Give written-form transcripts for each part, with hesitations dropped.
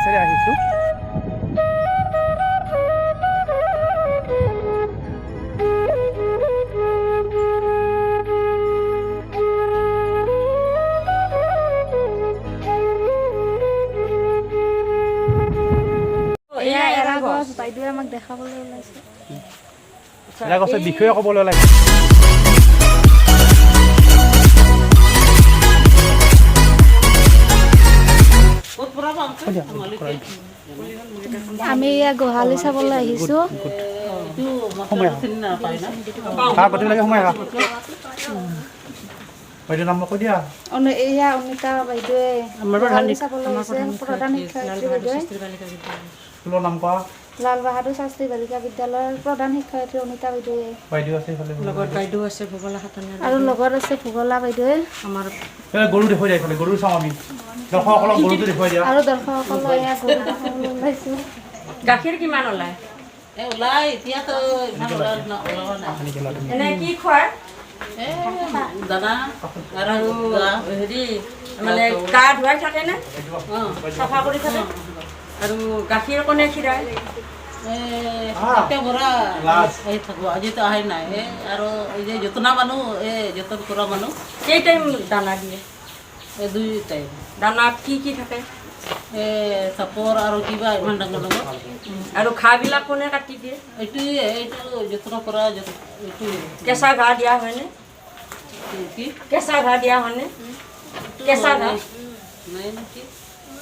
উদ্দেশ্যেৰে আহিছোঁ। বাইদেৱে আমাক দেখাবলৈ ওলাইছে। এৰা গছৰ বিষয়ে ক'বলৈ ওলাইছে। আমি এয়া গোহালি চাবলৈ আহিছোঁ। বাইদেউ নাম কৈ দিয়া। এয়া অনিতা বাইদেৱে গোহালি চাবলৈ আহিছে। প্ৰধান শিক্ষয়িত্ৰী বাইদেৱে। স্কুলৰ নাম কোৱা। লাল বাহাদুৰ শাস্ত্ৰী বালিকা বিদ্যালয়ৰ প্ৰধান শিক্ষয়িত্ৰী অনিতা বাইদেৱে। বাইদেউ আছে লগত বাইদেউ আছে ভূগোলা খাটনি আৰু লগত আছে ভূগোলা বাইদেৱে। আমাৰ গৰু দেখুৱাই দিয়া এইফালে গৰু চাওঁ আমি দৰ্শকসকলক গৰুটো দেখুৱাই দিয়া। আৰু দৰ্শকসকলক এয়া গৰু দেখাবলৈ ওলাইছোঁ। গাখীৰ কিমান ওলায়? ওলাই এতিয়াতো ইমান ওলোৱা নাই। এনে কি খোৱাৰ দানা আৰু হেৰি মানে গা ধুৱাই থাকেনে? চাফা কৰি থাকে আৰু গাখীৰ কোনে খীৰাই? ভৰা আহি থাকো আজিতো আহি নাই আৰু এই যে যতনা মানুহ যতন কৰা মানুহ কেই টাইম দানা দিয়ে? 2 টাইম দানাত কি কি থাকে? চাপৰ আৰু কিবা ইমান ডাঙৰ ডাঙৰ আৰু ঘাঁহবিলাক কোনে কাটি দিয়ে? এইটো যত্ন কৰা এইটো কেঁচা ঘাঁহ দিয়া হয়নে? কি কেঁচা ঘাঁহ দিয়া হয়নে? কেঁচা ঘাঁহ নাই নেকি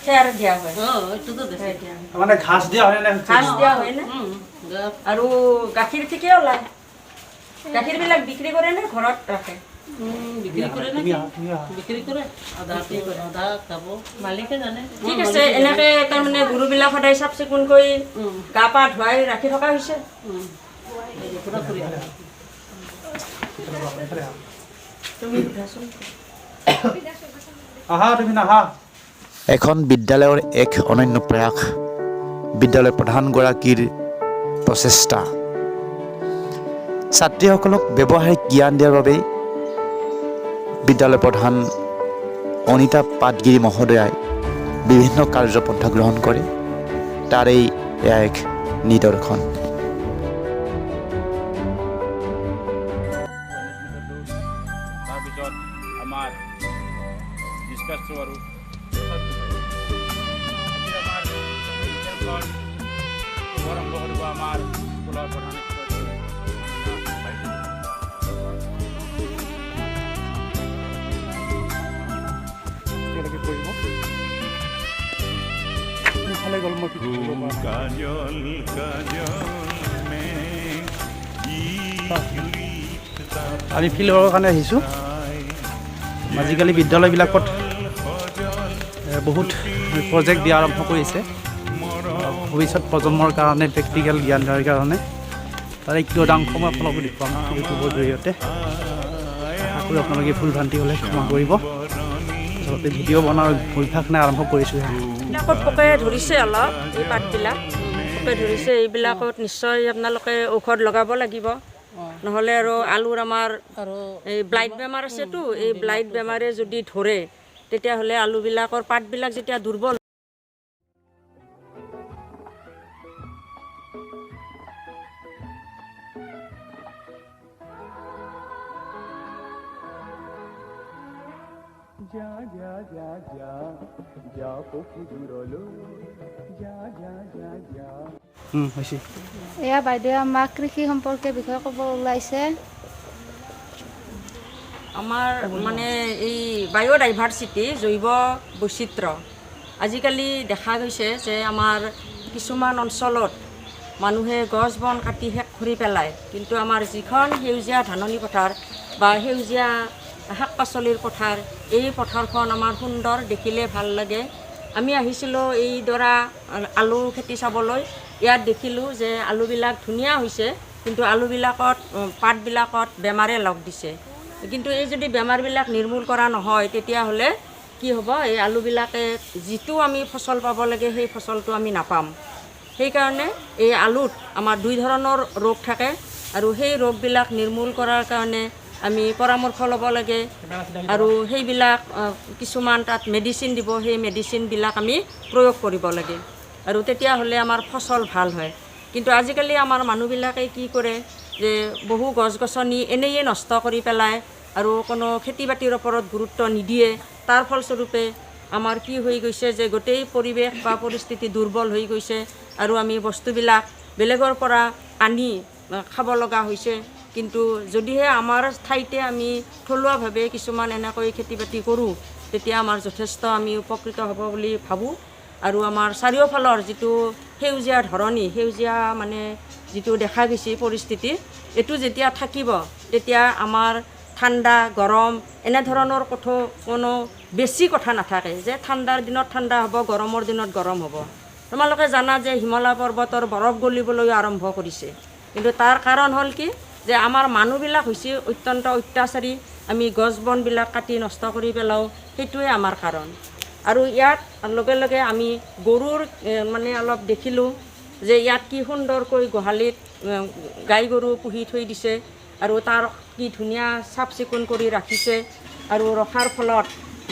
খেৰ দিয়া হয়। এইটোতো খেৰ দিয়া হয়। মানে ঘাঁচ দিয়া হয় নে? ঘাঁচ দিয়া হয়নে? আৰু গাখীৰ ঠিকে ওলায়? গাখীৰবিলাক বিক্ৰী কৰে নে ঘৰত ৰাখে? বিক্ৰী কৰে নে বিক্ৰী কৰে আধা খাব মালিকে জানে। ঠিক আছে এনেকৈ তাৰমানে গৰুবিলাক সদায় চাফ চিকুণকৈ গা পা ধুৱাই ৰাখি থকা হৈছে। পুৰা কৰি তুমি সোধাচোন। আহা তুমি নাহা। এখন বিদ্যালয়ৰ এক অনন্য প্ৰয়াস, বিদ্যালয় প্ৰধানগৰাকীৰ প্ৰচেষ্টা। ছাত্ৰীসকলক ব্যৱহাৰিক জ্ঞান দিয়াৰ বাবে বিদ্যালয় প্ৰধান অনিতা পাটগিৰি মহোদয়াই বিভিন্ন কাৰ্যপন্থা গ্ৰহণ কৰে। তাৰেই এয়া এক নিদৰ্শন। তাৰপিছত আমাৰ ডিছকাছ আৰু আৰম্ভ কৰিব আমাৰ স্কুলৰ প্ৰধান আমি ফিল্ডৰ কাৰণে আহিছোঁ। আজিকালি বিদ্যালয়বিলাকত বহুত প্ৰজেক্ট দিয়া আৰম্ভ কৰিছে ভৱিষ্যত প্ৰজন্মৰ কাৰণে, প্ৰেক্টিকেল জ্ঞান দিয়াৰ কাৰণে। তাৰে কিয়দাংশ মই আপোনালোকক দেখুৱাম ইউটিউবৰ জৰিয়তে। আশা কৰোঁ আপোনালোকে ভুল ভ্ৰান্তি হ'লে ক্ষমা কৰিব। আচলতে ভিডিঅ' বনোৱাৰ অভ্যাস নাই, আৰম্ভ কৰিছোঁ। এইবিলাকত পোকে ধৰিছে অলপ, এই পাতবিলাক পোকে ধৰিছে। এইবিলাকত নিশ্চয় আপোনালোকে ঔষধ লগাব লাগিব, নহ'লে আৰু আলুৰ আমাৰ এই ব্লাইট বেমাৰ আছেতো, এই ব্লাইট বেমাৰে যদি ধৰে তেতিয়াহ'লে আলুবিলাকৰ পাতবিলাক যেতিয়া দুৰ্বল এয়া বাইদেৱে আমাক কৃষি সম্পৰ্কে বিষয়ে ক'ব ওলাইছে। আমাৰ মানে এই বায়'ডাইভাৰ্চিটি, জৈৱ বৈচিত্ৰ্য, আজিকালি দেখা গৈছে যে আমাৰ কিছুমান অঞ্চলত মানুহে গছ বন কাটি শেষ কৰি পেলায়, কিন্তু আমাৰ যিখন সেউজীয়া ধাননি পথাৰ বা সেউজীয়া শাক পাচলিৰ পথাৰ, এই পথাৰখন আমাৰ সুন্দৰ, দেখিলে ভাল লাগে। আমি আহিছিলোঁ এইডৰা আলু খেতি চাবলৈ। ইয়াত দেখিলোঁ যে আলুবিলাক ধুনীয়া হৈছে, কিন্তু আলুবিলাকত পাতবিলাকত বেমাৰে লগ দিছে। কিন্তু এই যদি বেমাৰবিলাক নিৰ্মূল কৰা নহয় তেতিয়াহ'লে কি হ'ব, এই আলুবিলাকে যিটো আমি ফচল পাব লাগে সেই ফচলটো আমি নাপাম। সেইকাৰণে এই আলুত আমাৰ 2 ধৰণৰ ৰোগ থাকে আৰু সেই ৰোগবিলাক নিৰ্মূল কৰাৰ কাৰণে আমি পৰামৰ্শ ল'ব লাগে আৰু সেইবিলাক কিছুমান তাত মেডিচিন দিব, সেই মেডিচিনবিলাক আমি প্ৰয়োগ কৰিব লাগে। আৰু তেতিয়াহ'লে আমাৰ ফচল ভাল হয়। কিন্তু আজিকালি আমাৰ মানুহবিলাকে কি কৰে যে বহু গছ গছনি এনেয়ে নষ্ট কৰি পেলায় আৰু কোনো খেতি বাতিৰ ওপৰত গুৰুত্ব নিদিয়ে। তাৰ ফলস্বৰূপে আমাৰ কি হৈ গৈছে যে গোটেই পৰিৱেশ বা পৰিস্থিতি দুৰ্বল হৈ গৈছে আৰু আমি বস্তুবিলাক বেলেগৰ পৰা আনি খাব লগা হৈছে। কিন্তু যদিহে আমাৰ ঠাইতে আমি থলুৱাভাৱে কিছুমান এনেকৈ খেতি বাতি কৰোঁ তেতিয়া আমাৰ যথেষ্ট আমি উপকৃত হ'ব বুলি ভাবোঁ। আৰু আমাৰ চাৰিওফালৰ যিটো সেউজীয়া ধৰণী, সেউজীয়া মানে যিটো দেখা গৈছে পৰিস্থিতি, এইটো যেতিয়া থাকিব তেতিয়া আমাৰ ঠাণ্ডা গৰম এনেধৰণৰ কোনো বেছি কথা নাথাকে যে ঠাণ্ডাৰ দিনত ঠাণ্ডা হ'ব, গৰমৰ দিনত গৰম হ'ব। তোমালোকে জানা যে হিমালয় পৰ্বতৰ বৰফ গলিবলৈ আৰম্ভ কৰিছে, কিন্তু তাৰ কাৰণ হ'ল কি যে আমাৰ মানুহবিলাক হৈছে অত্যন্ত অত্যাচাৰী। আমি গছ বনবিলাক কাটি নষ্ট কৰি পেলাওঁ, সেইটোৱে আমাৰ কাৰণ। আৰু ইয়াত লগে লগে আমি গৰুৰ মানে অলপ দেখিলোঁ যে ইয়াত কি সুন্দৰকৈ গোহালিত গাই গৰু পুহি থৈ দিছে আৰু তাৰ কি ধুনীয়া চাফ চিকুণ কৰি ৰাখিছে। আৰু ৰখাৰ ফলত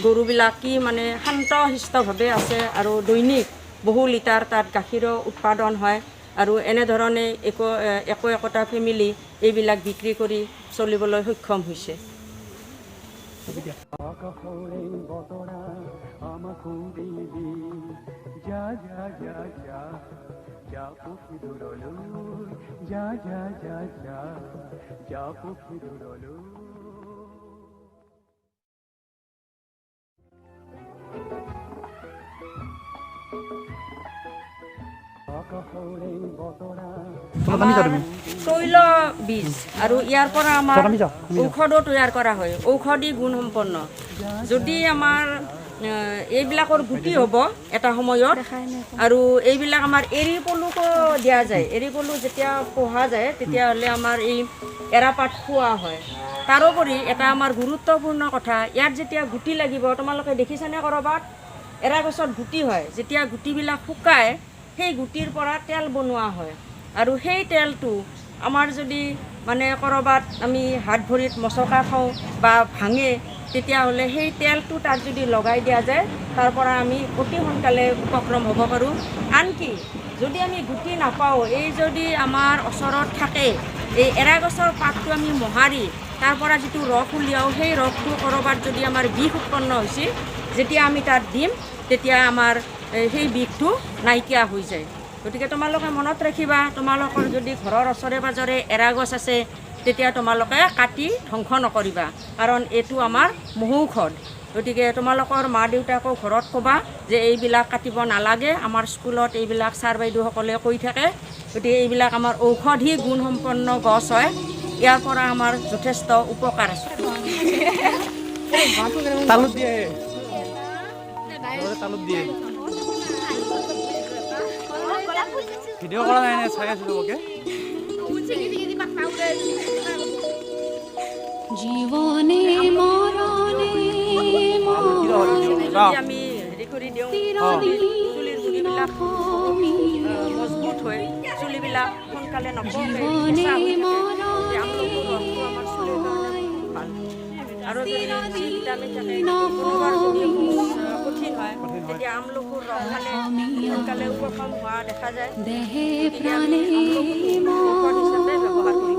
গৰুবিলাক কি মানে শান্ত শিষ্টভাৱে আছে আৰু দৈনিক বহু লিটাৰ তাত গাখীৰো উৎপাদন হয়। আৰু এনেধৰণে একোটা ফেমিলি এইবিলাক বিক্ৰী কৰি চলিবলৈ সক্ষম হৈছে। তৈল বীজ আৰু ইয়াৰ পৰা আমাৰ ঔষধো তৈয়াৰ কৰা হয়, ঔষধি গুণসম্পন্ন। যদি আমাৰ এইবিলাকৰ গুটি হ'ব এটা সময়ত আৰু এইবিলাক আমাৰ এৰী পলুকো দিয়া যায়। এৰী পলু যেতিয়া পোহা যায় তেতিয়াহ'লে আমাৰ এই এৰাপাত খোৱা হয়। তাৰোপৰি এটা আমাৰ গুৰুত্বপূৰ্ণ কথা, ইয়াত যেতিয়া গুটি লাগিব, তোমালোকে দেখিছানে ক'ৰবাত এৰা গছত গুটি হয়, যেতিয়া গুটিবিলাক শুকায় সেই গুটিৰ পৰা তেল বনোৱা হয়। আৰু সেই তেলটো আমাৰ যদি মানে ক'ৰবাত আমি হাত ভৰিত মচকা খাওঁ বা ভাঙে তেতিয়াহ'লে সেই তেলটো তাত যদি লগাই দিয়া যায় তাৰ পৰা আমি অতি সোনকালে উপক্ৰম হ'ব পাৰোঁ। আনকি যদি আমি গুটি নাপাওঁ, এই যদি আমাৰ ওচৰত থাকে এই এৰা গছৰ পাতটো আমি মোহাৰি তাৰ পৰা যিটো ৰস উলিয়াওঁ, সেই ৰসটো ক'ৰবাত যদি আমাৰ বিষ উৎপন্ন হৈছে, যেতিয়া আমি তাত দিম তেতিয়া আমাৰ সেই বিষটো নাইকিয়া হৈ যায়। গতিকে তোমালোকে মনত ৰাখিবা, তোমালোকৰ যদি ঘৰৰ ওচৰে পাঁজৰে এৰা গছ আছে তেতিয়া তোমালোকে কাটি ধ্বংস নকৰিবা, কাৰণ এইটো আমাৰ মহৌষধ। গতিকে তোমালোকৰ মা দেউতাকো ঘৰত ক'বা যে এইবিলাক কাটিব নালাগে। আমাৰ স্কুলত এইবিলাক ছাৰ বাইদেউসকলে কৈ থাকে। গতিকে এইবিলাক আমাৰ ঔষধি গুণসম্পন্ন গছ হয়, ইয়াৰ পৰা আমাৰ যথেষ্ট উপকাৰ আছে। তালুত দিয়ে ভিডিঅ' কৰা নাই নে চাই আছিলোঁ ওকে। জীবনে মৰণে আমি হেৰি কৰি দিওঁ, চুলিৰ গুৰিবিলাক মজবুত হয়, চুলিবিলাক সোনকালে নপকে, আমাৰ চুলিৰ কাৰণে ভাল। আৰু যদি ভিটামিন থাকে, কোনোবাৰ যদি কঠিন হয় তেতিয়া আমলকুৰ ৰস খালে সোনকালে উপশম হোৱা দেখা যায়। গতিকে আমি আমলকুটো ঔষধ হিচাপে ব্যৱহাৰ কৰি